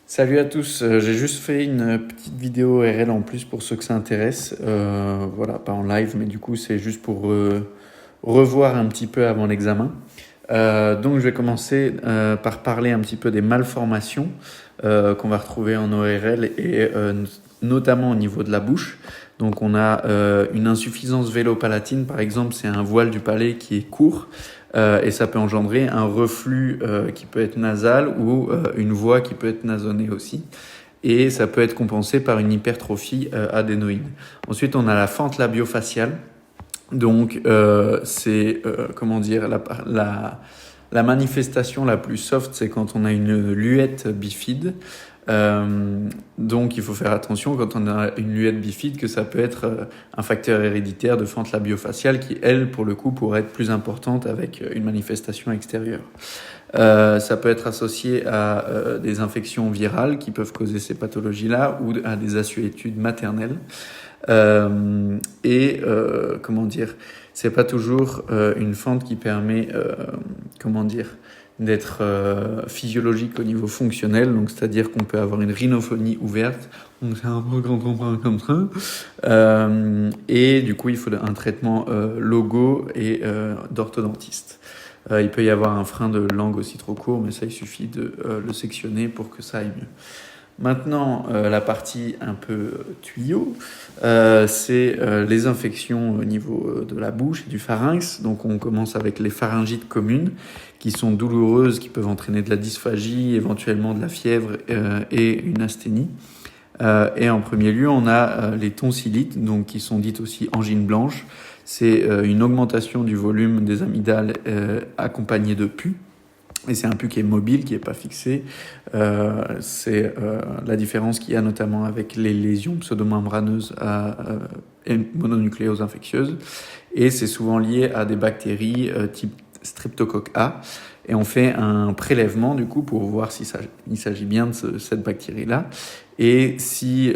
Salut à tous, j'ai juste fait une petite vidéo RL en plus pour ceux que ça intéresse. Voilà, pas en live, mais du coup c'est juste pour revoir un petit peu avant l'examen. Donc je vais commencer par parler un petit peu des malformations qu'on va retrouver en ORL et notamment au niveau de la bouche. Donc on a une insuffisance vélo-palatine par exemple, c'est un voile du palais qui est court. Et ça peut engendrer un reflux qui peut être nasal ou une voix qui peut être nasonnée aussi. Et ça peut être compensé par une hypertrophie adénoïde. Ensuite, on a la fente labiofaciale. Donc, c'est, comment dire, la manifestation la plus soft, c'est quand on a une luette bifide. Donc il faut faire attention quand on a une luette bifide que ça peut être un facteur héréditaire de fente labiofaciale qui, elle, pour le coup, pourrait être plus importante avec une manifestation extérieure. Ça peut être associé à des infections virales qui peuvent causer ces pathologies-là ou à des assuétudes maternelles. Comment dire, c'est pas toujours une fente qui permet, comment dire, d'être physiologique au niveau fonctionnel, donc c'est-à-dire qu'on peut avoir une rhinophonie ouverte, donc c'est un peu quand on parle comme ça, et du coup il faut un traitement logo et d'orthodontiste. Il peut y avoir un frein de langue aussi trop court, mais ça il suffit de le sectionner pour que ça aille mieux. Maintenant, la partie un peu tuyau, c'est les infections au niveau de la bouche et du pharynx. Donc on commence avec les pharyngites communes qui sont douloureuses, qui peuvent entraîner de la dysphagie, éventuellement de la fièvre et une asthénie. Et en premier lieu, on a les tonsillites, donc qui sont dites aussi angines blanches. C'est une augmentation du volume des amygdales accompagnée de pus. Et c'est un pus qui est mobile, qui n'est pas fixé. C'est la différence qu'il y a notamment avec les lésions pseudomembraneuses et mononucléoses infectieuses. Et c'est souvent lié à des bactéries type Streptocoque A. Et on fait un prélèvement du coup pour voir si il s'agit bien de cette bactérie-là. Et si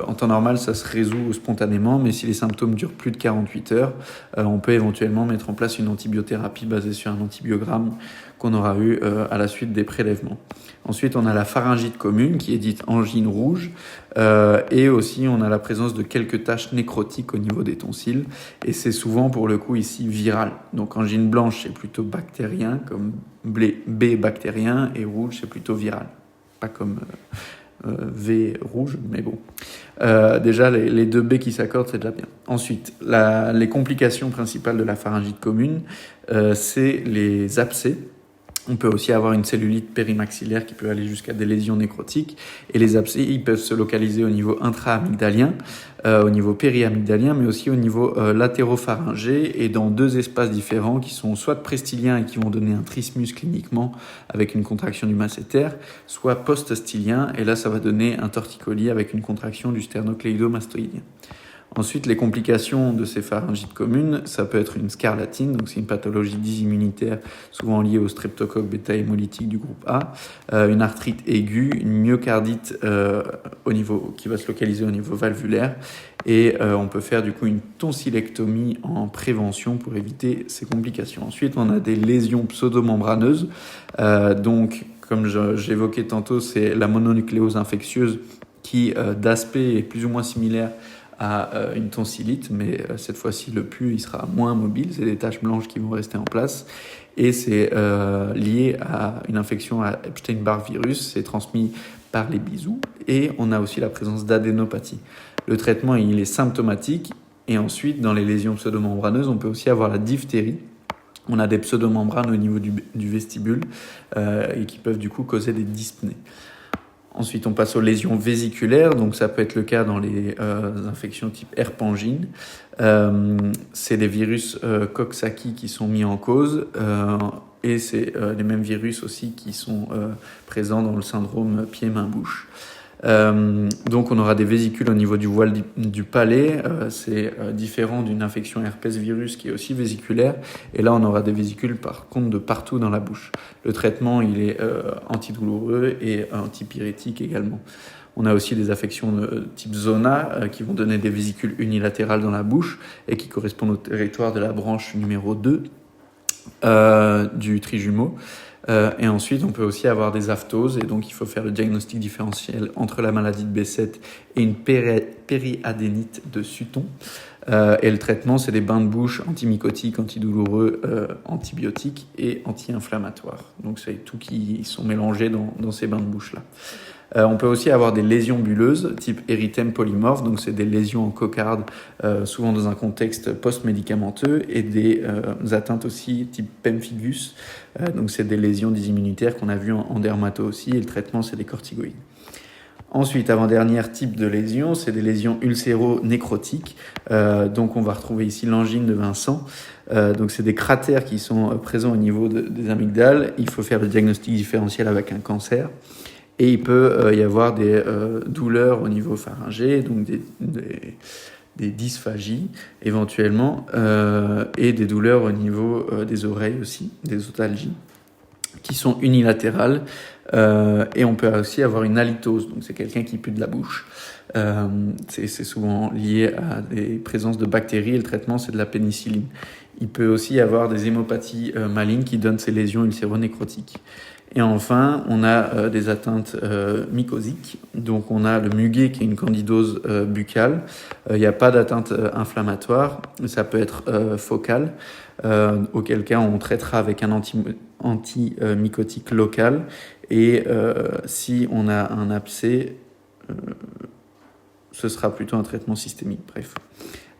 en temps normal ça se résout spontanément, mais si les symptômes durent plus de 48 heures, on peut éventuellement mettre en place une antibiothérapie basée sur un antibiogramme qu'on aura eu à la suite des prélèvements. Ensuite, on a la pharyngite commune qui est dite angine rouge et aussi on a la présence de quelques taches nécrotiques au niveau des tonsilles et c'est souvent pour le coup ici viral. Donc angine blanche c'est plutôt bactérien comme B bactérien et rouge c'est plutôt viral. Pas comme V rouge, mais bon. Déjà, les deux B qui s'accordent, c'est déjà bien. Ensuite, les complications principales de la pharyngite commune, c'est les abcès. On peut aussi avoir une cellulite périmaxillaire qui peut aller jusqu'à des lésions nécrotiques. Et les abcès, ils peuvent se localiser au niveau intra-amygdalien, au niveau péri-amygdalien, mais aussi au niveau latéropharyngé et dans deux espaces différents qui sont soit prestiliens et qui vont donner un trismus cliniquement avec une contraction du masséter, soit post-stylien et là ça va donner un torticolis avec une contraction du sternocléidomastoïdien. Ensuite, les complications de ces pharyngites communes, ça peut être une scarlatine, donc c'est une pathologie dysimmunitaire souvent liée au streptocoque bêta-hémolytique du groupe A, une arthrite aiguë, une myocardite qui va se localiser au niveau valvulaire, et on peut faire du coup une tonsillectomie en prévention pour éviter ces complications. Ensuite, on a des lésions pseudomembraneuses, donc comme j'évoquais tantôt, c'est la mononucléose infectieuse qui d'aspect est plus ou moins similaire à une tonsillite, mais cette fois-ci le pus il sera moins mobile, c'est des taches blanches qui vont rester en place et c'est lié à une infection à Epstein-Barr virus, c'est transmis par les bisous et on a aussi la présence d'adénopathie. Le traitement il est symptomatique et ensuite dans les lésions pseudomembraneuses on peut aussi avoir la diphtérie. On a des pseudomembranes au niveau du vestibule et qui peuvent du coup causer des dyspnées. Ensuite, on passe aux lésions vésiculaires, donc ça peut être le cas dans les infections type herpangine. C'est des virus Coxsackie qui sont mis en cause et c'est les mêmes virus aussi qui sont présents dans le syndrome pied-main-bouche. Donc on aura des vésicules au niveau du voile du palais, c'est différent d'une infection herpès virus qui est aussi vésiculaire et là on aura des vésicules par contre de partout dans la bouche. Le traitement il est antidouloureux et antipyrétique également. On a aussi des affections de type zona qui vont donner des vésicules unilatérales dans la bouche et qui correspondent au territoire de la branche numéro 2 du trijumeau. Et ensuite, on peut aussi avoir des aphthoses, et donc il faut faire le diagnostic différentiel entre la maladie de Behçet et une périadénite de Sutton. Et le traitement, c'est des bains de bouche antimycotiques, antidouloureux, antibiotiques et anti-inflammatoires. Donc c'est tout qui sont mélangés dans ces bains de bouche-là. On peut aussi avoir des lésions bulleuses type érythème polymorphe, donc c'est des lésions en cocarde, souvent dans un contexte post-médicamenteux, et des atteintes aussi type pemphigus, donc c'est des lésions dysimmunitaires qu'on a vues en dermato aussi, et le traitement c'est des corticoïdes. Ensuite, avant-dernier type de lésion, c'est des lésions ulcéro-nécrotiques. Donc on va retrouver ici l'angine de Vincent. Donc c'est des cratères qui sont présents au niveau des amygdales. Il faut faire le diagnostic différentiel avec un cancer. Et il peut y avoir des douleurs au niveau pharyngé, donc des dysphagies éventuellement, et des douleurs au niveau des oreilles aussi, des otalgies, qui sont unilatérales. Et on peut aussi avoir une halitose, donc c'est quelqu'un qui pue de la bouche. C'est souvent lié à des présences de bactéries, et le traitement c'est de la pénicilline. Il peut aussi y avoir des hémopathies malignes qui donnent ces lésions ulcéro-nécrotiques. Et enfin, on a des atteintes mycosiques. Donc on a le muguet qui est une candidose buccale. Il n'y a pas d'atteinte inflammatoire, ça peut être focale, auquel cas on traitera avec un antimycotique local. Et si on a un abcès, ce sera plutôt un traitement systémique. Bref.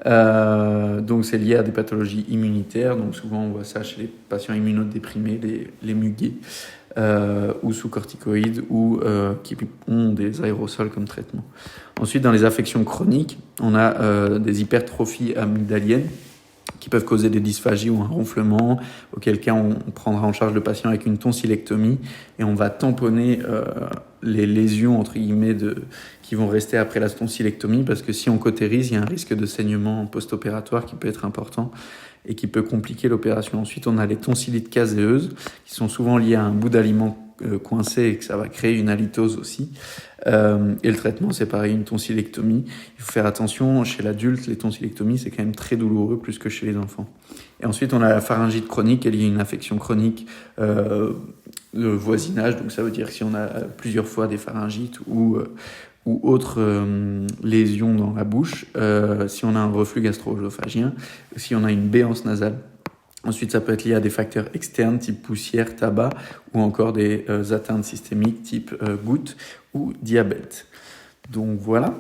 Donc c'est lié à des pathologies immunitaires. Donc souvent on voit ça chez les patients immunodéprimés, les muguets, ou sous corticoïdes, ou qui ont des aérosols comme traitement. Ensuite, dans les affections chroniques, on a des hypertrophies amygdaliennes qui peuvent causer des dysphagies ou un ronflement, auquel cas on prendra en charge le patient avec une tonsillectomie, et on va tamponner les lésions entre guillemets qui vont rester après la tonsillectomie, parce que si on cautérise, il y a un risque de saignement post-opératoire qui peut être important et qui peut compliquer l'opération. Ensuite, on a les tonsillites caséeuses qui sont souvent liées à un bout d'aliment coincé, et que ça va créer une halitose aussi. Et le traitement, c'est pareil, une tonsillectomie. Il faut faire attention, chez l'adulte, les tonsillectomies, c'est quand même très douloureux, plus que chez les enfants. Et ensuite, on a la pharyngite chronique, elle est liée à une infection chronique de voisinage, donc ça veut dire que si on a plusieurs fois des pharyngites ou autres lésions dans la bouche, si on a un reflux gastro-œsophagien, si on a une béance nasale. Ensuite, ça peut être lié à des facteurs externes type poussière, tabac, ou encore des atteintes systémiques type goutte ou diabète. Donc voilà.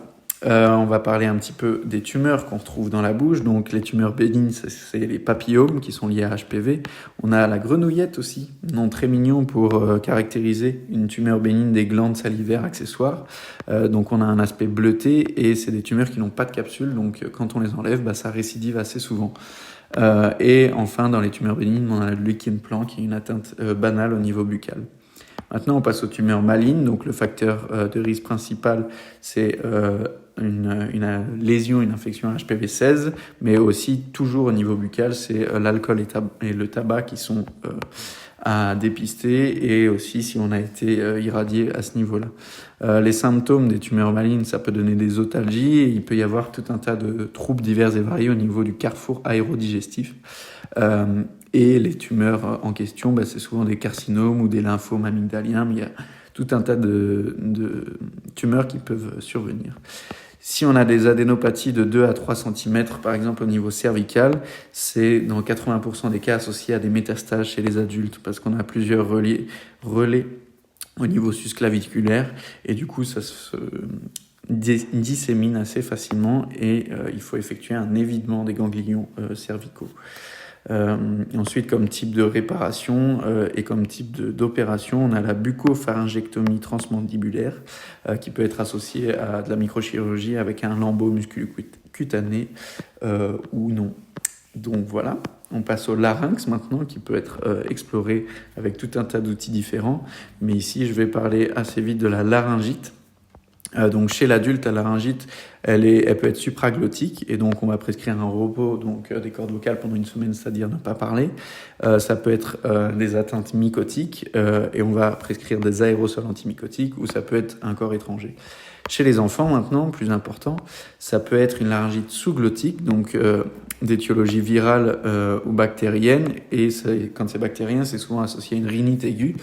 On va parler un petit peu des tumeurs qu'on retrouve dans la bouche. Donc les tumeurs bénignes, c'est les papillomes qui sont liés à HPV. On a la grenouillette aussi, nom très mignon pour caractériser une tumeur bénigne des glandes salivaires accessoires. Donc on a un aspect bleuté, et c'est des tumeurs qui n'ont pas de capsule, donc quand on les enlève, ça récidive assez souvent. Et enfin, dans les tumeurs bénignes, on a le lichen plan qui est une atteinte banale au niveau buccal. Maintenant, on passe aux tumeurs malignes. Donc le facteur de risque principal, c'est une lésion, une infection HPV 16, mais aussi toujours au niveau buccal, c'est l'alcool et le tabac qui sont à dépister, et aussi si on a été irradié à ce niveau-là. Les symptômes des tumeurs malignes, ça peut donner des otalgies, et il peut y avoir tout un tas de troubles divers et variés au niveau du carrefour aérodigestif. Et les tumeurs en question, c'est souvent des carcinomes ou des lymphomes amygdaliens, mais il y a tout un tas de tumeurs qui peuvent survenir. Si on a des adénopathies de 2 à 3 cm, par exemple au niveau cervical, c'est dans 80% des cas associé à des métastases chez les adultes, parce qu'on a plusieurs relais au niveau susclaviculaire, et du coup ça se dissémine assez facilement, et il faut effectuer un évidement des ganglions cervicaux. Ensuite, comme type de réparation et comme type d'opération, on a la bucopharyngectomie transmandibulaire qui peut être associée à de la microchirurgie avec un lambeau musculocutané ou non. Donc voilà, on passe au larynx maintenant, qui peut être exploré avec tout un tas d'outils différents. Mais ici, je vais parler assez vite de la laryngite. Donc chez l'adulte, la laryngite, elle peut être supraglottique et donc on va prescrire un repos des cordes vocales pendant une semaine, c'est-à-dire ne pas parler. Ça peut être des atteintes mycotiques et on va prescrire des aérosols antimycotiques ou ça peut être un corps étranger. Chez les enfants maintenant, plus important, ça peut être une laryngite sous-glottique, donc d'étiologie virale ou bactérienne et quand c'est bactérien, c'est souvent associé à une rhinite aiguë.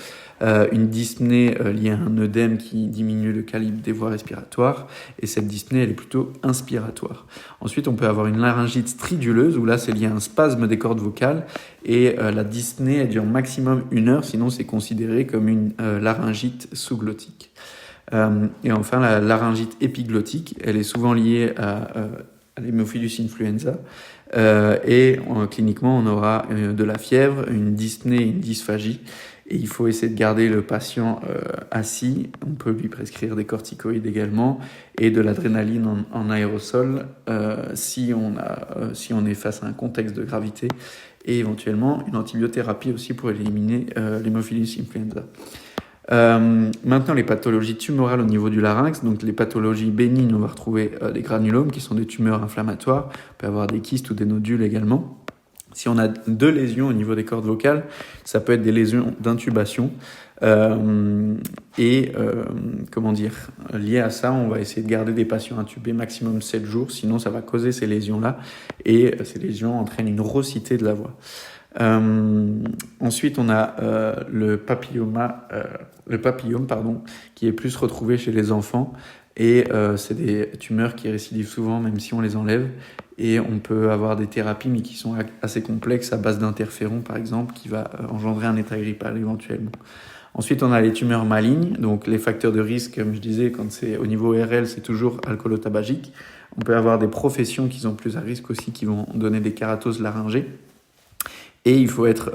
Une dyspnée liée à un œdème qui diminue le calibre des voies respiratoires et cette dyspnée elle est plutôt inspiratoire. Ensuite on peut avoir une laryngite striduleuse où là c'est lié à un spasme des cordes vocales et la dyspnée elle dure maximum 1 heure, sinon c'est considéré comme une laryngite sous-glottique. Et enfin la laryngite épiglottique elle est souvent liée à l'Haemophilus influenza cliniquement on aura de la fièvre, une dyspnée et une dysphagie. Et il faut essayer de garder le patient assis. On peut lui prescrire des corticoïdes également et de l'adrénaline en aérosol si on est face à un contexte de gravité et éventuellement une antibiothérapie aussi pour éliminer l'Haemophilus influenza. Maintenant, les pathologies tumorales au niveau du larynx. Donc, les pathologies bénignes, on va retrouver des granulomes qui sont des tumeurs inflammatoires. On peut avoir des kystes ou des nodules également. Si on a 2 lésions au niveau des cordes vocales, ça peut être des lésions d'intubation. Liées à ça, on va essayer de garder des patients intubés maximum 7 jours, sinon ça va causer ces lésions-là et ces lésions entraînent une raucité de la voix. Ensuite, on a le papillome, qui est plus retrouvé chez les enfants et c'est des tumeurs qui récidivent souvent même si on les enlève et on peut avoir des thérapies mais qui sont assez complexes à base d'interférons par exemple qui va engendrer un état grippal éventuellement. Ensuite, on a les tumeurs malignes, donc les facteurs de risque, comme je disais, quand c'est au niveau RL, c'est toujours alcoolotabagique. On peut avoir des professions qui sont plus à risque aussi, qui vont donner des kératoses laryngées. Et il faut être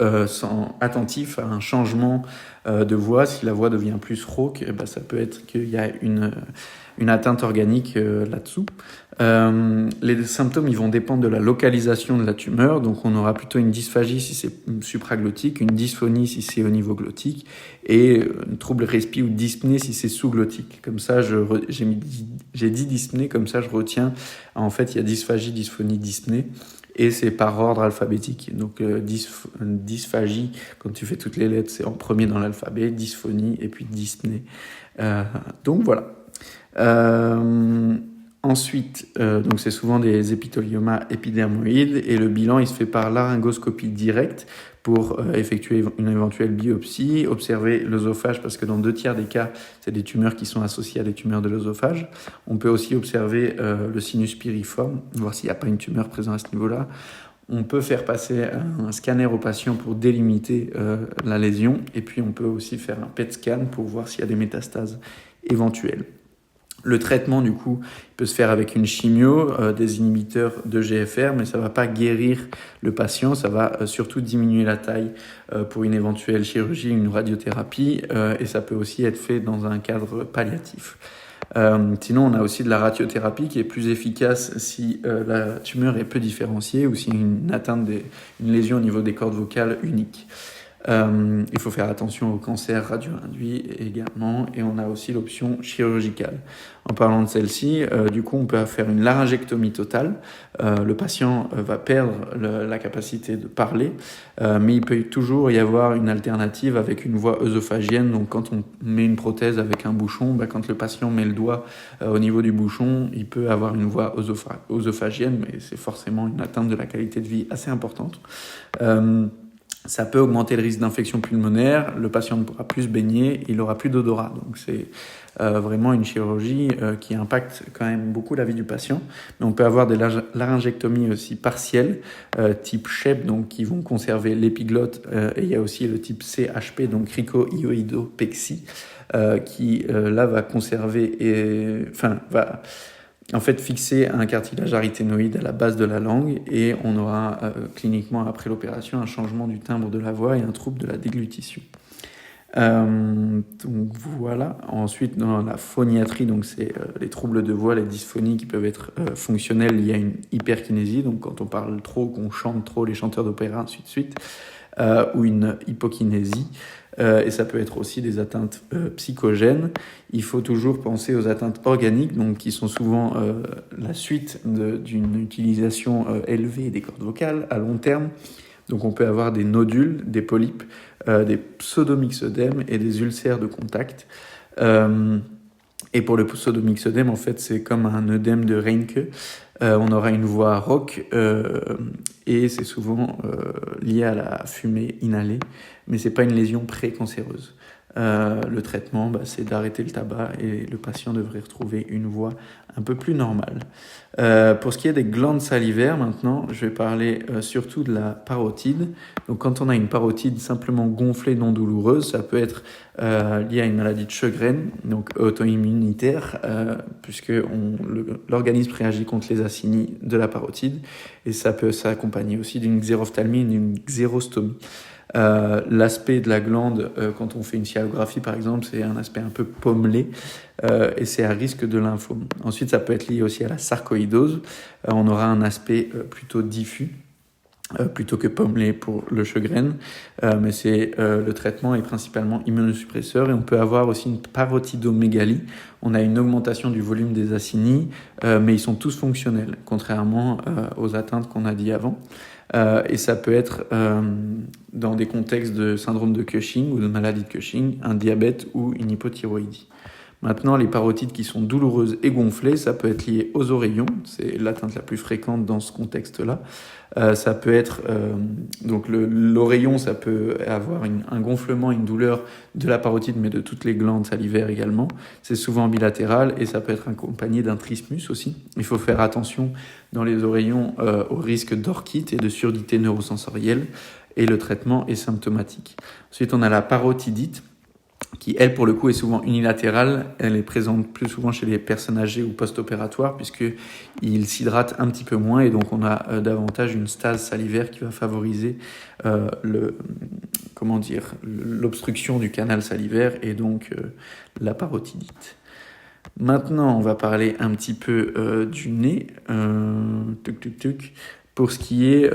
attentif à un changement de voix. Si la voix devient plus rauque, ça peut être qu'il y a une atteinte organique là-dessous. Les symptômes ils vont dépendre de la localisation de la tumeur. Donc on aura plutôt une dysphagie si c'est supraglottique, une dysphonie si c'est au niveau glottique et un trouble respi ou dyspnée si c'est sous-glottique. Comme ça, j'ai dit dyspnée, comme ça je retiens. En fait, il y a dysphagie, dysphonie, dyspnée. Et c'est par ordre alphabétique. Donc dysphagie, quand tu fais toutes les lettres, c'est en premier dans l'alphabet, dysphonie et puis dyspnée. Donc voilà. Ensuite, donc c'est souvent des épitheliomas épidermoïdes et le bilan il se fait par laryngoscopie directe pour effectuer une éventuelle biopsie, observer l'œsophage parce que dans 2/3 des cas, c'est des tumeurs qui sont associées à des tumeurs de l'œsophage. On peut aussi observer le sinus piriforme, voir s'il n'y a pas une tumeur présente à ce niveau-là. On peut faire passer un scanner au patient pour délimiter la lésion et puis on peut aussi faire un PET scan pour voir s'il y a des métastases éventuelles. Le traitement, du coup, peut se faire avec une chimio, des inhibiteurs de GFR, mais ça ne va pas guérir le patient, ça va surtout diminuer la taille pour une éventuelle chirurgie, une radiothérapie, et ça peut aussi être fait dans un cadre palliatif. Sinon, on a aussi de la radiothérapie qui est plus efficace si la tumeur est peu différenciée ou si une lésion au niveau des cordes vocales unique. Il faut faire attention au cancer radio-induit également et on a aussi l'option chirurgicale. En parlant de celle-ci, du coup on peut faire une laryngectomie totale. Le patient va perdre la capacité de parler, mais il peut toujours y avoir une alternative avec une voie œsophagienne. Donc quand on met une prothèse avec un bouchon, quand le patient met le doigt au niveau du bouchon, il peut avoir une voie œsophagienne, mais c'est forcément une atteinte de la qualité de vie assez importante. Ça peut augmenter le risque d'infection pulmonaire, le patient ne pourra plus se baigner, il aura plus d'odorat. Donc c'est vraiment une chirurgie qui impacte quand même beaucoup la vie du patient. Mais on peut avoir des laryngectomies aussi partielles, type SHEP, donc qui vont conserver l'épiglotte, et il y a aussi le type CHP, donc cricoïdopexie, qui là va conserver va en fait fixer un cartilage arythénoïde à la base de la langue et on aura cliniquement après l'opération un changement du timbre de la voix et un trouble de la déglutition. Donc voilà. Ensuite dans la phoniatrie, donc c'est les troubles de voix, les dysphonies qui peuvent être fonctionnels liés à une hyperkinésie, donc quand on parle trop, qu'on chante trop, les chanteurs d'opéra, ainsi de suite. ou une hypokinésie. Et ça peut être aussi des atteintes psychogènes. Il faut toujours penser aux atteintes organiques, donc qui sont souvent la suite d'une utilisation élevée des cordes vocales à long terme. Donc on peut avoir des nodules, des polypes, des pseudomyxodèmes et des ulcères de contact. Et pour le pseudomyxodème, en fait, c'est comme un œdème de Reinke. On aura une voix rauque et c'est souvent lié à la fumée inhalée, mais c'est pas une lésion précancéreuse. Le traitement, c'est d'arrêter le tabac et le patient devrait retrouver une voix un peu plus normale. Pour ce qui est des glandes salivaires, maintenant, je vais parler surtout de la parotide. Donc, quand on a une parotide simplement gonflée, non douloureuse, ça peut être lié à une maladie de Sjögren, donc auto-immunitaire, puisque l'organisme réagit contre les acinis de la parotide, et ça peut s'accompagner aussi d'une xérophtalmie, d'une xérostomie. L'aspect de la glande, quand on fait une scialographie par exemple, c'est un aspect un peu pommelé et c'est à risque de lymphome. Ensuite, ça peut être lié aussi à la sarcoïdose. On aura un aspect plutôt diffus, plutôt que pommelé pour le Sjögren, mais le traitement est principalement immunosuppresseur et on peut avoir aussi une parotidomégalie. On a une augmentation du volume des acinis, mais ils sont tous fonctionnels, contrairement aux atteintes qu'on a dit avant. Et ça peut être dans des contextes de syndrome de Cushing ou de maladie de Cushing, un diabète ou une hypothyroïdie. Maintenant, les parotides qui sont douloureuses et gonflées, ça peut être lié aux oreillons, c'est l'atteinte la plus fréquente dans ce contexte-là. Ça peut être donc l'oreillon, ça peut avoir un gonflement, une douleur de la parotide, mais de toutes les glandes salivaires également. C'est souvent bilatéral et ça peut être accompagné d'un trismus aussi. Il faut faire attention dans les oreillons au risque d'orchite et de surdité neurosensorielle et le traitement est symptomatique. Ensuite, on a la parotidite qui, elle, pour le coup, est souvent unilatérale. Elle est présente plus souvent chez les personnes âgées ou post-opératoires, puisqu'ils s'hydratent un petit peu moins, et donc on a davantage une stase salivaire qui va favoriser l'obstruction du canal salivaire, et donc la parotidite. Maintenant, on va parler un petit peu du nez. Pour ce qui est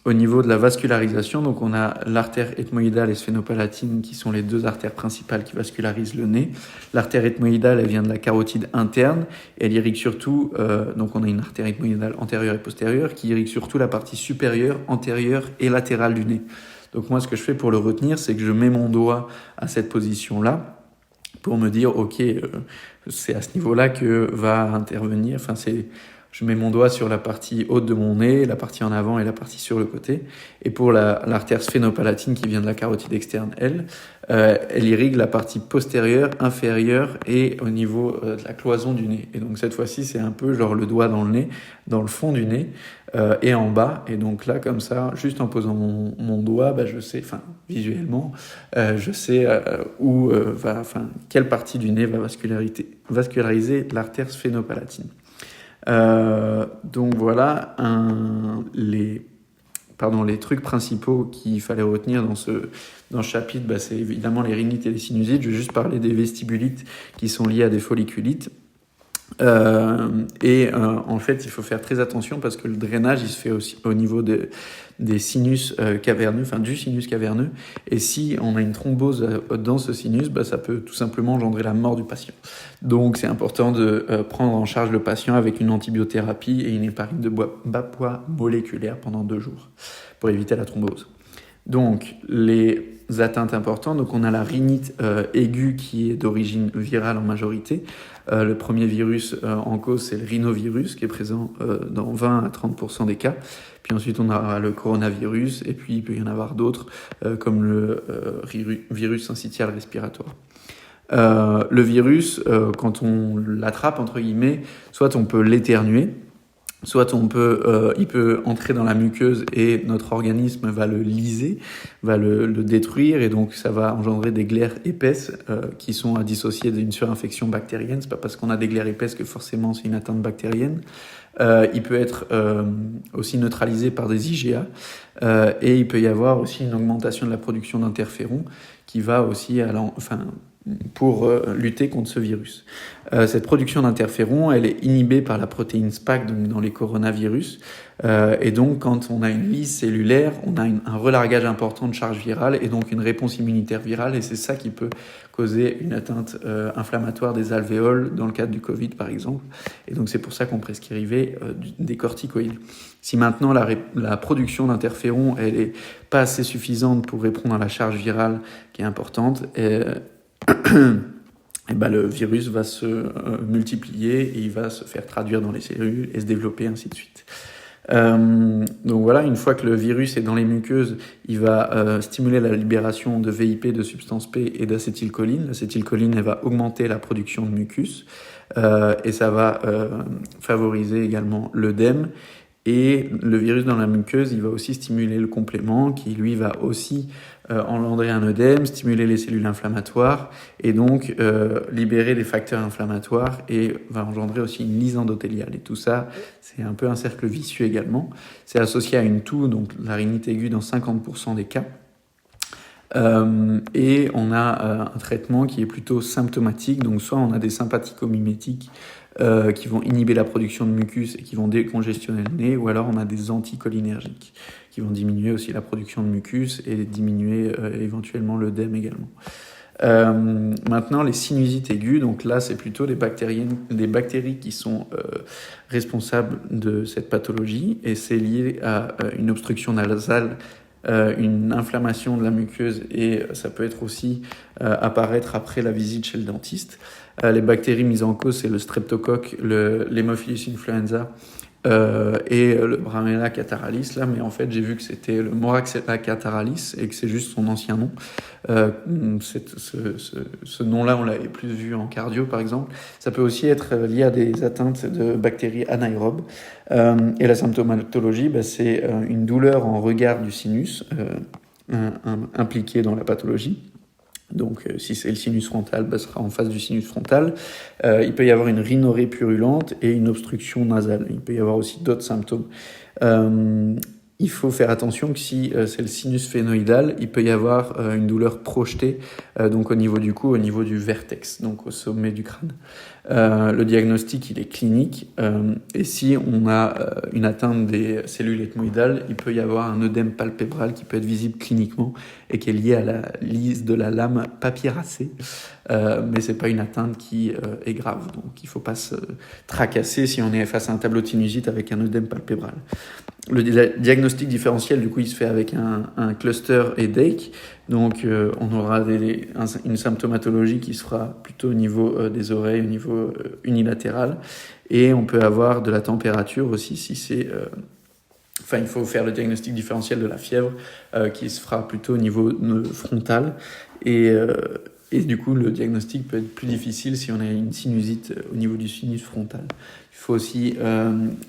au niveau de la vascularisation, donc on a l'artère ethmoïdale et sphénopalatine qui sont les deux artères principales qui vascularisent le nez. L'artère ethmoïdale, elle vient de la carotide interne et elle irrigue surtout, donc on a une artère ethmoïdale antérieure et postérieure qui irrigue surtout la partie supérieure, antérieure et latérale du nez. Donc moi, ce que je fais pour le retenir, c'est que je mets mon doigt à cette position-là pour me dire, ok, c'est à ce niveau-là que va intervenir, je mets mon doigt sur la partie haute de mon nez, la partie en avant et la partie sur le côté. Et pour l'artère sphénopalatine qui vient de la carotide externe, elle irrigue la partie postérieure, inférieure et au niveau de la cloison du nez. Et donc cette fois-ci, c'est un peu genre le doigt dans le nez, dans le fond du nez et en bas. Et donc là, comme ça, juste en posant mon doigt, je sais, visuellement, je sais quelle partie du nez va vasculariser l'artère sphénopalatine. Donc voilà les trucs principaux qu'il fallait retenir dans ce chapitre. C'est évidemment les rhinites et les sinusites. Je vais juste parler des vestibulites qui sont liés à des folliculites. En fait, il faut faire très attention parce que le drainage, il se fait aussi au niveau des sinus caverneux, du sinus caverneux. Et si on a une thrombose dans ce sinus, ça peut tout simplement engendrer la mort du patient. Donc, c'est important de prendre en charge le patient avec une antibiothérapie et une héparine de bas poids moléculaire pendant 2 jours pour éviter la thrombose. Donc, les atteintes importantes, donc on a la rhinite aiguë qui est d'origine virale en majorité. Le premier virus en cause, c'est le rhinovirus qui est présent dans 20 à 30% des cas. Puis ensuite, on a le coronavirus et puis il peut y en avoir d'autres comme le virus syncytial respiratoire. Le virus, quand on l'attrape, entre guillemets, soit on peut l'éternuer, soit il peut entrer dans la muqueuse et notre organisme va le liser, va le détruire et donc ça va engendrer des glaires épaisses qui sont à dissocier d'une surinfection bactérienne. C'est pas parce qu'on a des glaires épaisses que forcément c'est une atteinte bactérienne. Il peut être aussi neutralisé par des IgA et il peut y avoir aussi une augmentation de la production d'interférons qui va aussi pour lutter contre ce virus. Cette production d'interférons, elle est inhibée par la protéine Spike donc dans les coronavirus. Et donc, quand on a une lyse cellulaire, on a un relargage important de charge virale et donc une réponse immunitaire virale. Et c'est ça qui peut causer une atteinte inflammatoire des alvéoles dans le cadre du Covid, par exemple. Et donc, c'est pour ça qu'on prescrivait des corticoïdes. Si maintenant la production d'interférons elle est pas assez suffisante pour répondre à la charge virale qui est importante, et le virus va se multiplier et il va se faire traduire dans les cellules et se développer, ainsi de suite. Donc voilà, une fois que le virus est dans les muqueuses, il va stimuler la libération de VIP, de substance P et d'acétylcholine. L'acétylcholine, elle va augmenter la production de mucus et ça va favoriser également l'œdème. Et le virus dans la muqueuse, il va aussi stimuler le complément qui, lui, va aussi engendrer un œdème, stimuler les cellules inflammatoires et donc libérer des facteurs inflammatoires et va engendrer aussi une lyse endothéliale. Et tout ça, c'est un peu un cercle vicieux également. C'est associé à une toux, donc la rhinite aiguë dans 50% des cas. Et on a un traitement qui est plutôt symptomatique, donc soit on a des sympathicomimétiques qui vont inhiber la production de mucus et qui vont décongestionner le nez, ou alors on a des anticholinergiques qui vont diminuer aussi la production de mucus et diminuer éventuellement l'œdème également. Maintenant, les sinusites aiguës, donc là c'est plutôt des bactéries qui sont responsables de cette pathologie et c'est lié à une obstruction nasale, une inflammation de la muqueuse et ça peut être aussi apparaître après la visite chez le dentiste. Les bactéries mises en cause, c'est le streptocoque, l'Haemophilus influenza et le Bramella cataralis là, mais en fait j'ai vu que c'était le Moraxella cataralis et que c'est juste son ancien nom. Ce nom-là, on l'avait plus vu en cardio par exemple. Ça peut aussi être lié à des atteintes de bactéries anaérobes. Et la symptomatologie, c'est une douleur en regard du sinus impliqué dans la pathologie. Donc, si c'est le sinus frontal, ce sera en face du sinus frontal. Il peut y avoir une rhinorrhée purulente et une obstruction nasale. Il peut y avoir aussi d'autres symptômes. Il faut faire attention que si c'est le sinus phénoïdal, il peut y avoir une douleur projetée, donc au niveau du cou, au niveau du vertex, donc au sommet du crâne. Le diagnostic, il est clinique, et si on a une atteinte des cellules ethmoïdales, il peut y avoir un œdème palpébral qui peut être visible cliniquement et qui est lié à la lyse de la lame papyracée, mais c'est pas une atteinte qui est grave, donc il faut pas se tracasser si on est face à un tableau de sinusite avec un œdème palpébral. Le diagnostic différentiel, du coup, il se fait avec un cluster headache. Donc, on aura une symptomatologie qui se fera plutôt au niveau des oreilles, au niveau unilatéral. Et on peut avoir de la température aussi si c'est... il faut faire le diagnostic différentiel de la fièvre qui se fera plutôt au niveau frontal. Et du coup, le diagnostic peut être plus difficile si on a une sinusite au niveau du sinus frontal. Il faut aussi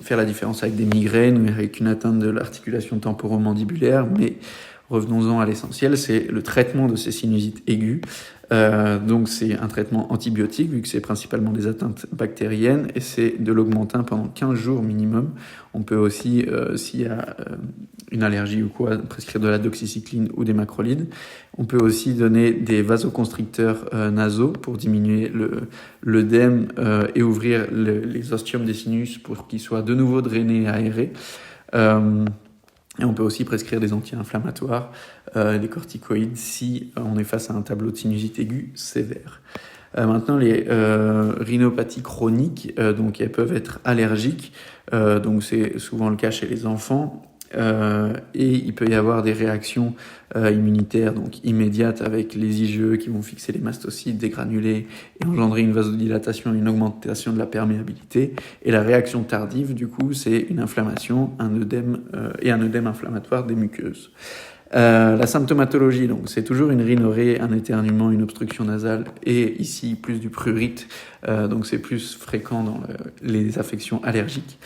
faire la différence avec des migraines ou avec une atteinte de l'articulation temporomandibulaire, mais revenons-en à l'essentiel, c'est le traitement de ces sinusites aiguës. Donc c'est un traitement antibiotique vu que c'est principalement des atteintes bactériennes et c'est de l'augmentin pendant 15 jours minimum. On peut aussi, s'il y a une allergie ou quoi, prescrire de la doxycycline ou des macrolides. On peut aussi donner des vasoconstricteurs nasaux pour diminuer l'œdème et ouvrir les ostiums des sinus pour qu'ils soient de nouveau drainés et aérés. Et on peut aussi prescrire des anti-inflammatoires, des corticoïdes si on est face à un tableau de sinusite aiguë sévère. Maintenant, les rhinopathies chroniques, donc elles peuvent être allergiques, donc c'est souvent le cas chez les enfants. Et il peut y avoir des réactions immunitaires donc immédiates avec les IgE qui vont fixer les mastocytes, des granulés et engendrer une vasodilatation, une augmentation de la perméabilité. Et la réaction tardive, du coup, c'est une inflammation, un œdème et un œdème inflammatoire des muqueuses. La symptomatologie, donc c'est toujours une rhinorrhée, un éternuement, une obstruction nasale et ici plus du prurite, donc c'est plus fréquent dans les affections allergiques.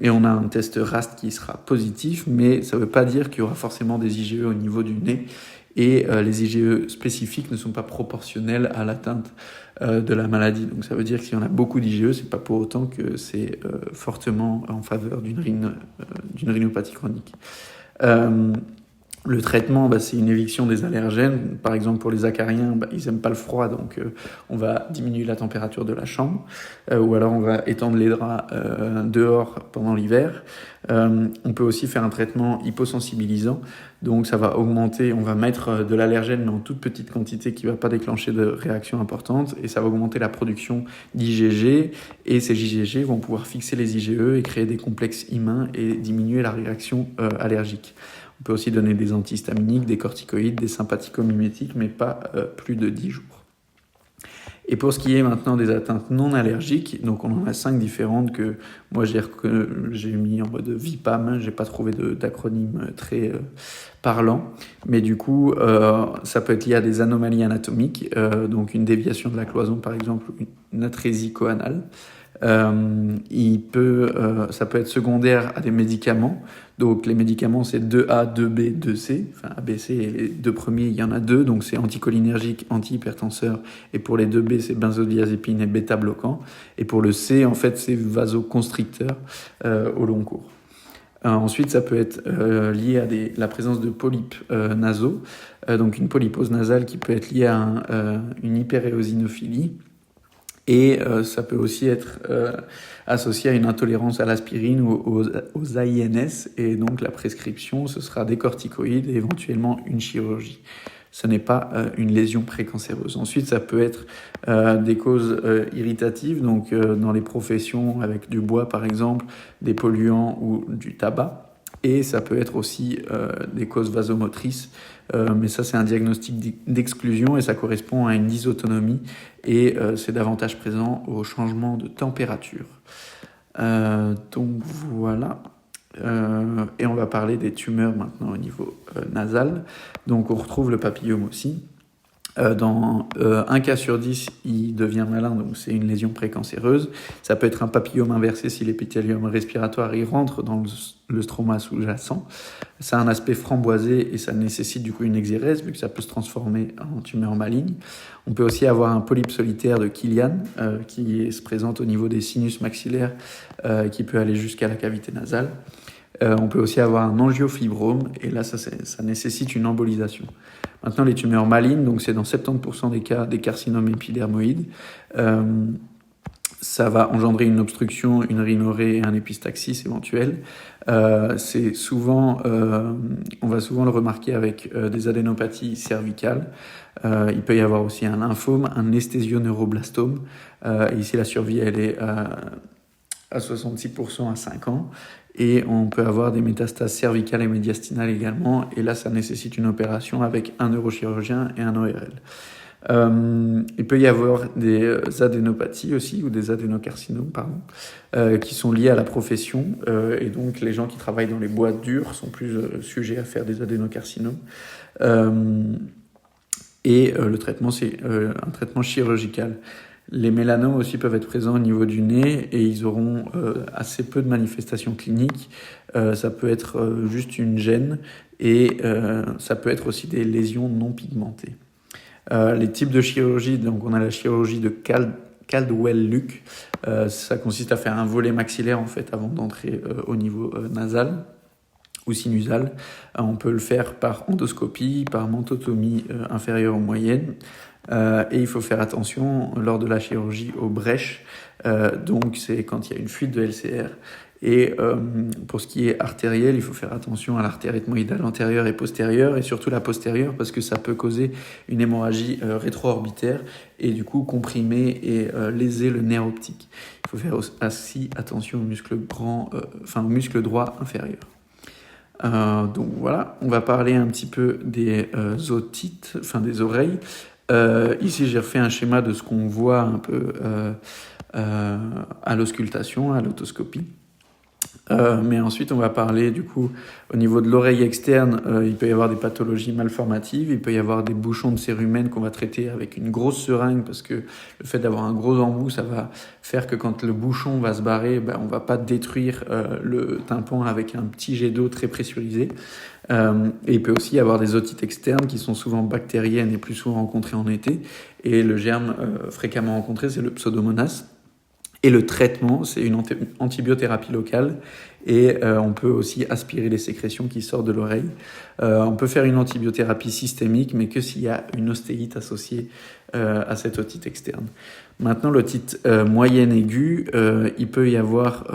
Et on a un test RAST qui sera positif, mais ça ne veut pas dire qu'il y aura forcément des IgE au niveau du nez et les IgE spécifiques ne sont pas proportionnels à l'atteinte de la maladie. Donc ça veut dire que si on a beaucoup d'IgE, c'est pas pour autant que c'est fortement en faveur d'une rhinopathie chronique. Le traitement, c'est une éviction des allergènes. Par exemple, pour les acariens, ils n'aiment pas le froid, donc on va diminuer la température de la chambre. Ou alors on va étendre les draps dehors pendant l'hiver. On peut aussi faire un traitement hyposensibilisant. Donc ça va augmenter, on va mettre de l'allergène mais en toute petite quantité qui ne va pas déclencher de réaction importante. Et ça va augmenter la production d'IgG. Et ces IgG vont pouvoir fixer les IgE et créer des complexes humains et diminuer la réaction allergique. On peut aussi donner des antihistaminiques, des corticoïdes, des sympathicomimétiques, mais pas plus de 10 jours. Et pour ce qui est maintenant des atteintes non allergiques, donc on en a 5 différentes que moi j'ai mis en mode VIPAM, j'ai pas trouvé d'acronyme très parlant, mais du coup ça peut être lié à des anomalies anatomiques, donc une déviation de la cloison par exemple, une atrésie coanale. Ça peut être secondaire à des médicaments. Donc les médicaments c'est 2A, 2B, 2C. Enfin ABC et les deux premiers, il y en a deux. Donc c'est anticholinergique, antihypertenseur. Et pour les 2B c'est benzodiazépine et bêta-bloquant. Et pour le C en fait c'est vasoconstricteur au long cours. Ensuite, ça peut être lié à la présence de polypes nasaux. Donc une polypose nasale qui peut être liée à une hyperéosinophilie. Et ça peut aussi être associé à une intolérance à l'aspirine ou aux AINS. Et donc la prescription, ce sera des corticoïdes et éventuellement une chirurgie. Ce n'est pas une lésion précancéreuse. Ensuite, ça peut être des causes irritatives, donc dans les professions avec du bois par exemple, des polluants ou du tabac. Et ça peut être aussi des causes vasomotrices, mais ça c'est un diagnostic d'exclusion et ça correspond à une dysautonomie et c'est davantage présent au changement de température. Donc voilà. Et on va parler des tumeurs maintenant au niveau nasal. Donc on retrouve le papillome aussi. Dans un cas sur 10, il devient malin, donc c'est une lésion précancéreuse. Ça peut être un papillome inversé si l'épithélium respiratoire il rentre dans le stroma sous-jacent. Ça a un aspect framboisé et ça nécessite du coup une exérèse vu que ça peut se transformer en tumeur maligne. On peut aussi avoir un polype solitaire de Killian qui se présente au niveau des sinus maxillaires qui peut aller jusqu'à la cavité nasale. On peut aussi avoir un angiofibrome et là ça nécessite une embolisation. Maintenant les tumeurs malignes, donc c'est dans 70% des cas des carcinomes épidermoïdes. Ça va engendrer une obstruction, une rhinorrhée et un épistaxis éventuel. C'est souvent, on va souvent le remarquer avec des adénopathies cervicales. Il peut y avoir aussi un lymphome, un esthésioneuroblastome. Et ici la survie elle est à 66% à 5 ans. Et on peut avoir des métastases cervicales et médiastinales également. Et là, ça nécessite une opération avec un neurochirurgien et un ORL. Il peut y avoir des adénopathies aussi, ou des adénocarcinomes, qui sont liés à la profession. Et donc, les gens qui travaillent dans les boîtes dures sont plus sujets à faire des adénocarcinomes. Le traitement, c'est un traitement chirurgical. Les mélanomes aussi peuvent être présents au niveau du nez et ils auront assez peu de manifestations cliniques. Ça peut être juste une gêne et ça peut être aussi des lésions non pigmentées. Les types de chirurgie, donc on a la chirurgie de Caldwell-Luc. Ça consiste à faire un volet maxillaire en fait avant d'entrer au niveau nasal ou sinusal. On peut le faire par endoscopie, par mentotomie inférieure ou moyenne. Et il faut faire attention lors de la chirurgie aux brèches. Donc c'est quand il y a une fuite de LCR. Et pour ce qui est artériel, il faut faire attention à l'artère ethmoïdale antérieure et postérieure, et surtout la postérieure, parce que ça peut causer une hémorragie rétro-orbitaire et du coup comprimer et léser le nerf optique. Il faut faire aussi attention au muscle droit inférieur. Donc voilà, on va parler un petit peu des otites, des oreilles. Ici, j'ai refait un schéma de ce qu'on voit un peu à l'auscultation, à l'autoscopie. Mais ensuite, on va parler du coup au niveau de l'oreille externe. Il peut y avoir des pathologies malformatives, il peut y avoir des bouchons de cérumen qu'on va traiter avec une grosse seringue parce que le fait d'avoir un gros embout, ça va faire que quand le bouchon va se barrer, on va pas détruire le tympan avec un petit jet d'eau très pressurisé. Et il peut aussi y avoir des otites externes qui sont souvent bactériennes et plus souvent rencontrées en été. Et le germe fréquemment rencontré, c'est le Pseudomonas. Et le traitement, c'est une antibiothérapie locale et on peut aussi aspirer les sécrétions qui sortent de l'oreille. On peut faire une antibiothérapie systémique, mais que s'il y a une ostéite associée à cette otite externe. Maintenant, l'otite moyenne aiguë, il peut y avoir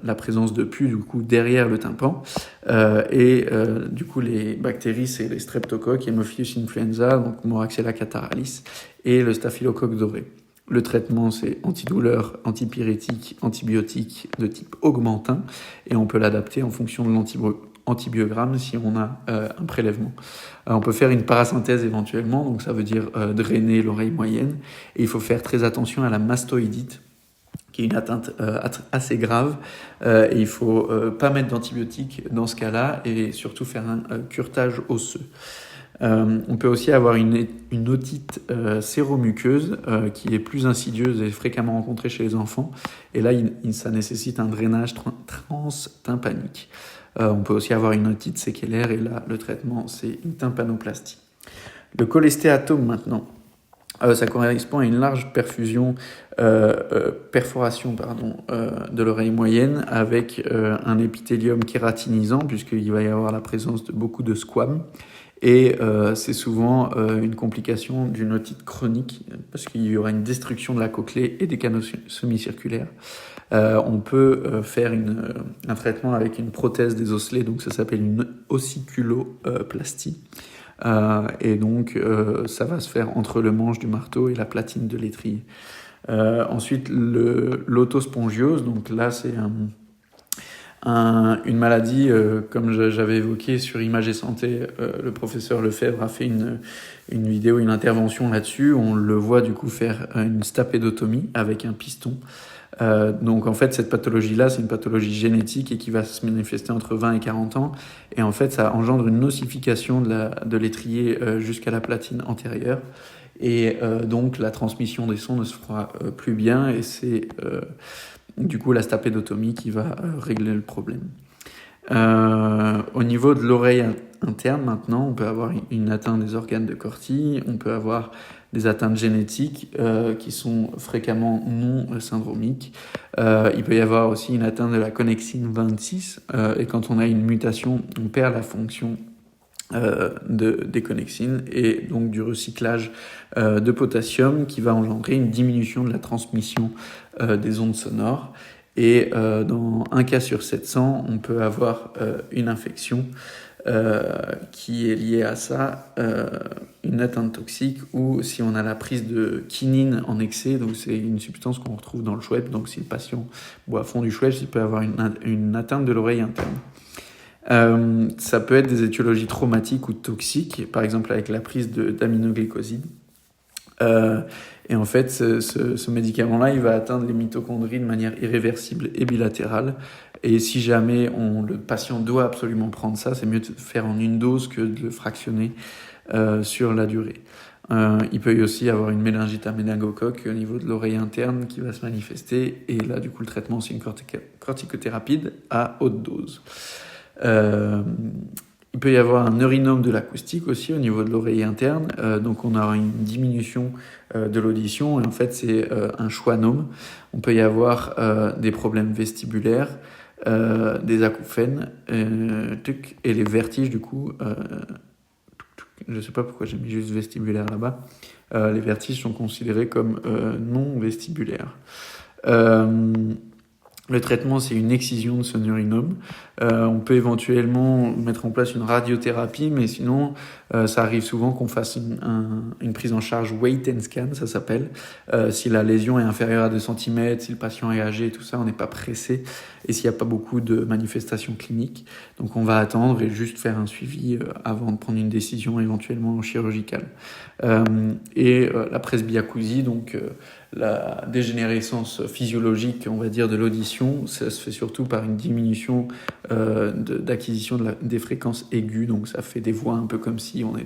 la présence de pus du coup derrière le tympan du coup les bactéries, c'est les streptocoques, Haemophilus influenza, donc Moraxella catarrhalis et le staphylocoque doré. Le traitement, c'est antidouleur, antipyrétique, antibiotique de type augmentin et on peut l'adapter en fonction de l'antibiogramme si on a un prélèvement. On peut faire une parasynthèse éventuellement, donc ça veut dire drainer l'oreille moyenne et il faut faire très attention à la mastoïdite qui est une atteinte assez grave et il faut pas mettre d'antibiotiques dans ce cas-là et surtout faire un curetage osseux. On peut aussi avoir une otite séromuqueuse qui est plus insidieuse et fréquemment rencontrée chez les enfants. Et là, ça nécessite un drainage transtympanique. On peut aussi avoir une otite séquelaire et là, le traitement, c'est une tympanoplastie. Le cholestéatome maintenant. Ça correspond à une large perforation de l'oreille moyenne avec un épithélium kératinisant puisqu'il va y avoir la présence de beaucoup de squames. Et c'est souvent une complication d'une otite chronique parce qu'il y aura une destruction de la cochlée et des canaux semi-circulaires. On peut faire un traitement avec une prothèse des osselets, donc ça s'appelle une ossiculoplastie. Et donc ça va se faire entre le manche du marteau et la platine de l'étrier. Ensuite, l'autospongiose, donc là c'est une maladie, comme j'avais évoqué sur Image et Santé, le professeur Lefebvre a fait une vidéo, une intervention là-dessus. On le voit du coup faire une stapédotomie avec un piston. Donc en fait cette pathologie-là, c'est une pathologie génétique et qui va se manifester entre 20 et 40 ans. Et en fait ça engendre une ossification de l'étrier jusqu'à la platine antérieure. Et donc la transmission des sons ne se fera plus bien et c'est du coup la stapédotomie qui va régler le problème. Au niveau de l'oreille interne maintenant, on peut avoir une atteinte des organes de Corti, on peut avoir des atteintes génétiques qui sont fréquemment non syndromiques. Il peut y avoir aussi une atteinte de la connexine 26 et quand on a une mutation, on perd la fonction des connexines et donc du recyclage de potassium qui va engendrer une diminution de la transmission des ondes sonores. Et dans un cas sur 700, on peut avoir une infection qui est liée à ça, une atteinte toxique, ou si on a la prise de quinine en excès, donc c'est une substance qu'on retrouve dans le Schweppes, donc si le patient boit à fond du Schweppes, il peut avoir une atteinte de l'oreille interne. Ça peut être des étiologies traumatiques ou toxiques, par exemple avec la prise d'aminoglycosides. Et en fait, ce médicament-là, il va atteindre les mitochondries de manière irréversible et bilatérale. Et si jamais le patient doit absolument prendre ça, c'est mieux de faire en une dose que de le fractionner sur la durée. Il peut y aussi avoir une méningite à méningocoque au niveau de l'oreille interne qui va se manifester. Et là, du coup, le traitement, c'est une corticothérapie à haute dose. Il peut y avoir un neurinome de l'acoustique aussi au niveau de l'oreille interne, donc on a une diminution de l'audition et en fait c'est un schwannome. On peut y avoir des problèmes vestibulaires, des acouphènes et les vertiges du coup. Je sais pas pourquoi j'ai mis juste vestibulaire là-bas. Les vertiges sont considérés comme non vestibulaires. Le traitement, c'est une excision de ce neurinome. On peut éventuellement mettre en place une radiothérapie, mais sinon, ça arrive souvent qu'on fasse une prise en charge wait and scan, ça s'appelle. Si la lésion est inférieure à 2 cm, si le patient est âgé et tout ça, on n'est pas pressé. Et s'il n'y a pas beaucoup de manifestations cliniques, donc on va attendre et juste faire un suivi avant de prendre une décision éventuellement chirurgicale. La presbyacousie, donc la dégénérescence physiologique, on va dire, de l'audition, ça se fait surtout par une diminution d'acquisition des fréquences aiguës, donc ça fait des voix un peu comme si on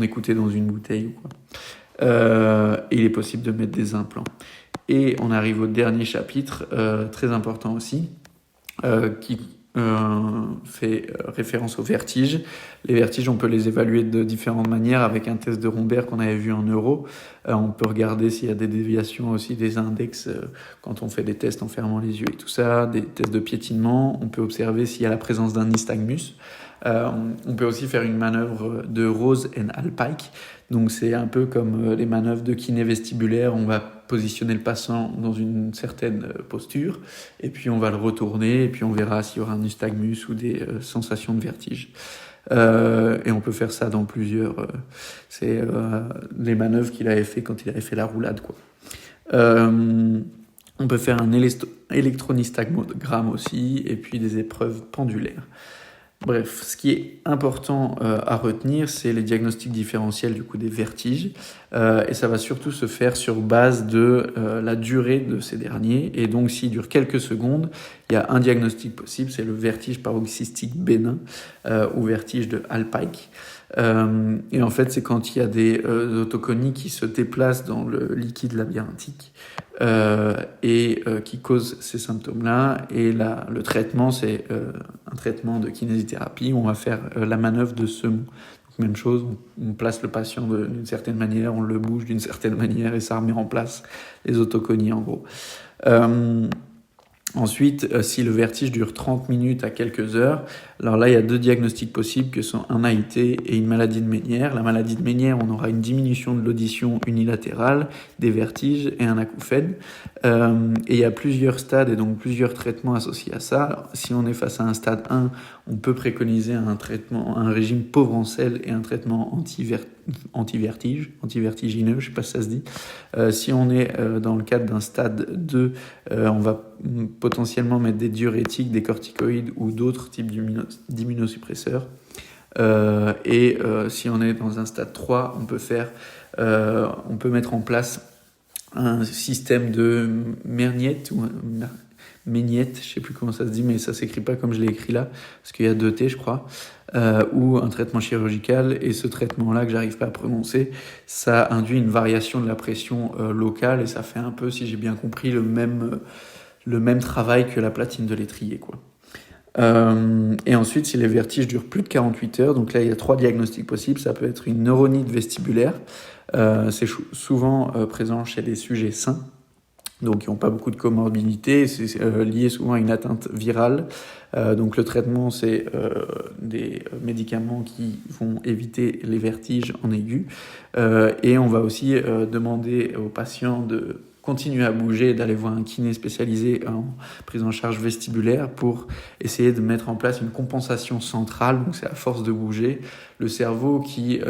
écoutait dans une bouteille ou quoi. Il est possible de mettre des implants. Et on arrive au dernier chapitre, très important aussi, qui fait référence aux vertiges. Les vertiges, on peut les évaluer de différentes manières avec un test de Rombert qu'on avait vu en neuro. On peut regarder s'il y a des déviations aussi des index quand on fait des tests en fermant les yeux et tout ça, des tests de piétinement. On peut observer s'il y a la présence d'un nystagmus. On peut aussi faire une manœuvre de Rose and Alpike. Donc c'est un peu comme les manœuvres de kiné vestibulaire. On va positionner le patient dans une certaine posture et puis on va le retourner et puis on verra s'il y aura un nystagmus ou des sensations de vertige. Et on peut faire ça dans plusieurs... c'est les manœuvres qu'il avait fait quand il avait fait la roulade, quoi. On peut faire un électronystagmogramme aussi et puis des épreuves pendulaires. Bref, ce qui est important à retenir, c'est les diagnostics différentiels du coup des vertiges, et ça va surtout se faire sur base de la durée de ces derniers. Et donc, s'il dure quelques secondes, il y a un diagnostic possible, c'est le vertige paroxystique bénin ou vertige de Alpike. Et en fait, c'est quand il y a des autoconies qui se déplacent dans le liquide labyrinthique et qui causent ces symptômes-là. Et là, le traitement, c'est un traitement de kinésithérapie où on va faire la manœuvre de Semon. Donc, même chose, on place le patient d'une certaine manière, on le bouge d'une certaine manière et ça remet en place les autoconies en gros. Ensuite, si le vertige dure 30 minutes à quelques heures, alors là, il y a deux diagnostics possibles que sont un AIT et une maladie de Ménière. La maladie de Ménière, on aura une diminution de l'audition unilatérale, des vertiges et un acouphène. Et il y a plusieurs stades et donc plusieurs traitements associés à ça. Si on est face à un stade 1, on peut préconiser un régime pauvre en sel et un traitement antivertigineux, je sais pas si ça se dit. Si on est dans le cadre d'un stade 2, on va potentiellement mettre des diurétiques, des corticoïdes ou d'autres types d'immunosuppresseurs. Si on est dans un stade 3, on peut mettre en place un système de Merniette ou Méniette, je sais plus comment ça se dit, mais ça s'écrit pas comme je l'ai écrit là, parce qu'il y a 2 T, je crois, ou un traitement chirurgical. Et ce traitement-là que j'arrive pas à prononcer, ça induit une variation de la pression locale et ça fait un peu, si j'ai bien compris, le même travail que la platine de l'étrier, quoi. Et ensuite, si les vertiges durent plus de 48 heures, donc là il y a 3 diagnostics possibles. Ça peut être une neuronite vestibulaire, c'est souvent présent chez des sujets sains, donc qui n'ont pas beaucoup de comorbidité, c'est lié souvent à une atteinte virale. Donc le traitement, c'est des médicaments qui vont éviter les vertiges en aigu. Et on va aussi demander aux patients de continuer à bouger et d'aller voir un kiné spécialisé en prise en charge vestibulaire pour essayer de mettre en place une compensation centrale. Donc c'est à force de bouger, le cerveau qui,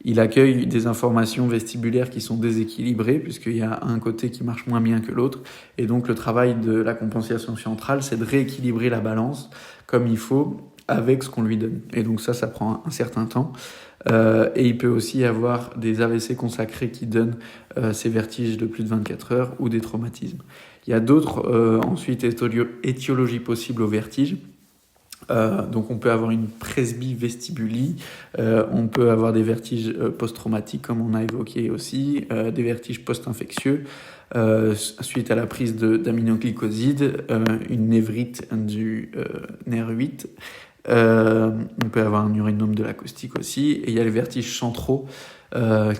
il accueille des informations vestibulaires qui sont déséquilibrées puisqu'il y a un côté qui marche moins bien que l'autre. Et donc le travail de la compensation centrale, c'est de rééquilibrer la balance comme il faut avec ce qu'on lui donne. Et donc ça prend un certain temps. Et il peut aussi y avoir des AVC consacrés qui donnent ces vertiges de plus de 24 heures ou des traumatismes. Il y a d'autres ensuite étiologies possibles au vertige. Donc on peut avoir une presbyvestibulie, on peut avoir des vertiges post-traumatiques comme on a évoqué aussi, des vertiges post-infectieux suite à la prise d'aminoglycosides, une névrite du nerf 8. On peut avoir un urinome de l'acoustique aussi, et il y a les vertiges centraux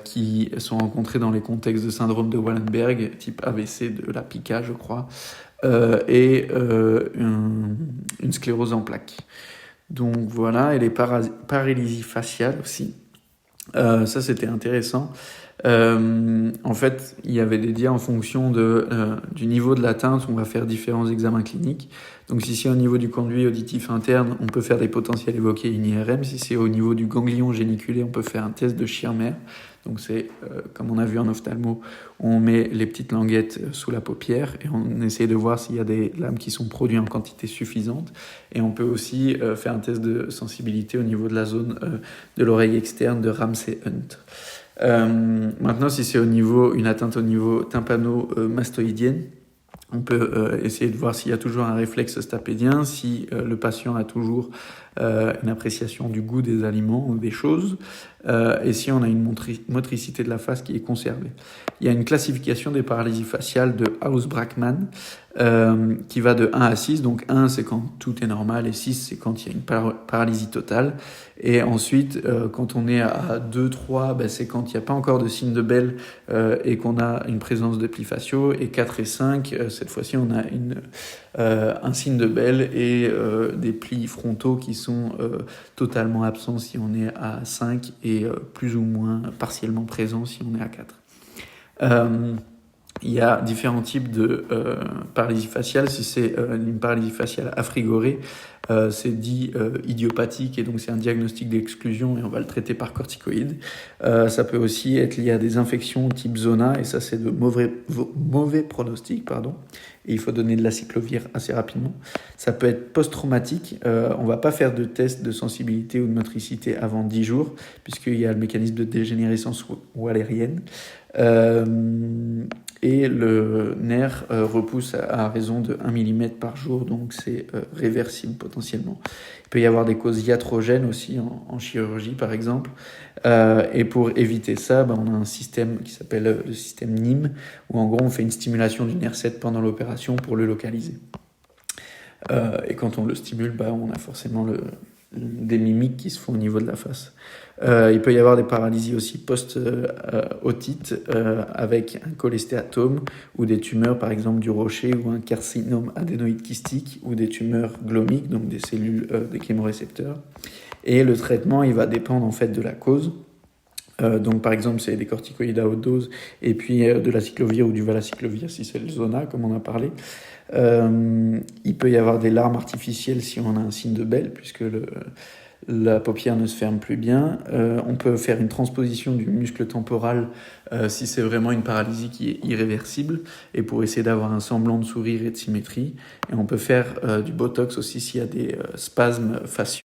qui sont rencontrés dans les contextes de syndrome de Wallenberg, type AVC de la pica, je crois, et une sclérose en plaques. Donc voilà, et les paralysies faciales aussi. Ça, c'était intéressant. En fait, il y avait des dias en fonction du niveau de l'atteinte, on va faire différents examens cliniques. Donc si c'est au niveau du conduit auditif interne, on peut faire des potentiels évoqués, une IRM. Si c'est au niveau du ganglion géniculé, on peut faire un test de Schirmer. Donc c'est, comme on a vu en ophtalmo, on met les petites languettes sous la paupière et on essaie de voir s'il y a des lames qui sont produites en quantité suffisante. Et on peut aussi faire un test de sensibilité au niveau de la zone de l'oreille externe de Ramsay-Hunt. Maintenant, si c'est une atteinte au niveau tympano-mastoïdienne, on peut essayer de voir s'il y a toujours un réflexe stapédien, si le patient a toujours une appréciation du goût des aliments ou des choses, et si on a une motricité de la face qui est conservée. Il y a une classification des paralysies faciales de House-Brackman qui va de 1 à 6. Donc 1, c'est quand tout est normal, et 6, c'est quand il y a une paralysie totale. Et ensuite, quand on est à 2, 3, c'est quand il n'y a pas encore de signe de Bell et qu'on a une présence de plis faciaux. Et 4 et 5, cette fois-ci, on a un signe de Bell et des plis frontaux qui sont totalement absents si on est à 5 et plus ou moins partiellement présents si on est à 4. Il y a différents types de paralysie faciale. Si c'est une paralysie faciale affrigorée, c'est dit idiopathique, et donc c'est un diagnostic d'exclusion et on va le traiter par corticoïdes. Ça peut aussi être lié à des infections type zona, et ça c'est de mauvais pronostics, et il faut donner de l'aciclovir assez rapidement. Ça peut être post-traumatique. On va pas faire de test de sensibilité ou de motricité avant 10 jours, puisqu'il y a le mécanisme de dégénérescence wallérienne. Et le nerf repousse à raison de 1 mm par jour, donc c'est réversible potentiellement. Il peut y avoir des causes iatrogènes aussi en chirurgie par exemple, et pour éviter ça, on a un système qui s'appelle le système NIM, où en gros on fait une stimulation du nerf 7 pendant l'opération pour le localiser. Et quand on le stimule, on a forcément des mimiques qui se font au niveau de la face. Il peut y avoir des paralysies aussi post-otite avec un cholestéatome ou des tumeurs, par exemple du rocher, ou un carcinome adénoïde kystique, ou des tumeurs glomiques, donc des cellules des chémorécepteurs. Et le traitement, il va dépendre en fait de la cause. Donc par exemple, c'est des corticoïdes à haute dose, et puis de l'aciclovir ou du valacyclovir si c'est le zona, comme on a parlé. Il peut y avoir des larmes artificielles si on a un signe de Bell, puisque la paupière ne se ferme plus bien. On peut faire une transposition du muscle temporal si c'est vraiment une paralysie qui est irréversible, et pour essayer d'avoir un semblant de sourire et de symétrie. Et on peut faire du botox aussi s'il y a des spasmes faciaux.